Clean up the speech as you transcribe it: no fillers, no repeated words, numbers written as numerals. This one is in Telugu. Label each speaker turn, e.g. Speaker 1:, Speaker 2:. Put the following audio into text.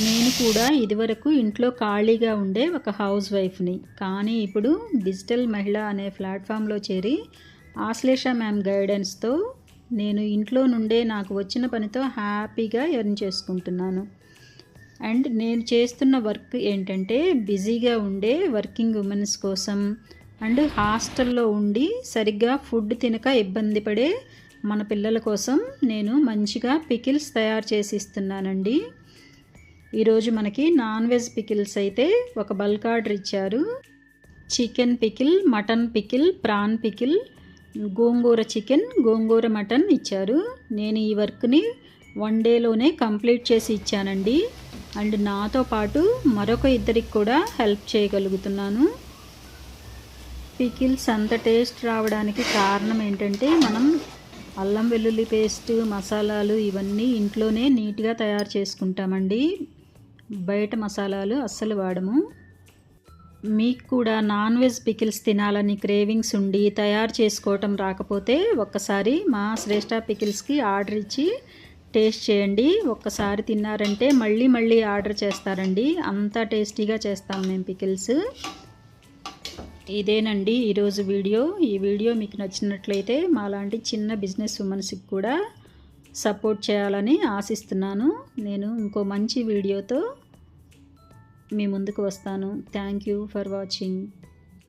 Speaker 1: నేను కూడా ఇదివరకు ఇంట్లో ఖాళీగా ఉండే ఒక హౌస్ వైఫ్ని. కానీ ఇప్పుడు డిజిటల్ మహిళ అనే ప్లాట్ఫామ్లో చేరి ఆశ్లేష మ్యామ్ గైడెన్స్తో నేను ఇంట్లో నుండే నాకు వచ్చిన పనితో హ్యాపీగా ఎర్న్ చేసుకుంటున్నాను. అండ్ నేను చేస్తున్న వర్క్ ఏంటంటే బిజీగా ఉండే వర్కింగ్ ఉమెన్స్ కోసం అండ్ హాస్టల్లో ఉండి సరిగ్గా ఫుడ్ తినక ఇబ్బంది పడే మన పిల్లల కోసం నేను మంచిగా పికిల్స్ తయారు చేసి ఇస్తున్నానండి. ఈరోజు మనకి నాన్ వెజ్ పికిల్స్ అయితే ఒక బల్క్ ఆర్డర్ ఇచ్చారు. Chicken pickle, mutton pickle, prawn pickle, gongura chicken, gongura mutton ఇచ్చారు. నేను ఈ వర్క్ని 1 డేలోనే కంప్లీట్ చేసి ఇచ్చానండి. అండ్ నాతో పాటు మరొక ఇద్దరికి కూడా హెల్ప్ చేయగలుగుతున్నాను. పికిల్స్ అంత టేస్ట్ రావడానికి కారణం ఏంటంటే మనం అల్లం వెల్లుల్లి పేస్ట్, మసాలాలు ఇవన్నీ ఇంట్లోనే నీట్గా తయారు చేసుకుంటామండి. బయట మసాలాలు అస్సలు వాడము. మీకు కూడా నాన్ వెజ్ పికిల్స్ తినాలని క్రేవింగ్స్ ఉండి తయారు చేసుకోవటం రాకపోతే ఒక్కసారి మా శ్రేష్ఠ పికిల్స్కి ఆర్డర్ ఇచ్చి టేస్ట్ చేయండి. ఒక్కసారి తిన్నారంటే మళ్ళీ మళ్ళీ ఆర్డర్ చేస్తారండి. అంత టేస్టీగా చేస్తాం మేము పికిల్స్. ఇదేనండి ఈరోజు వీడియో. ఈ వీడియో మీకు నచ్చినట్లయితే మాలాంటి చిన్న బిజినెస్ ఉమెన్స్కి కూడా సపోర్ట్ చేయాలని ఆశిస్తున్నాను. నేను ఇంకో మంచి వీడియోతో మీ ముందుకు వస్తాను. Thank you for watching.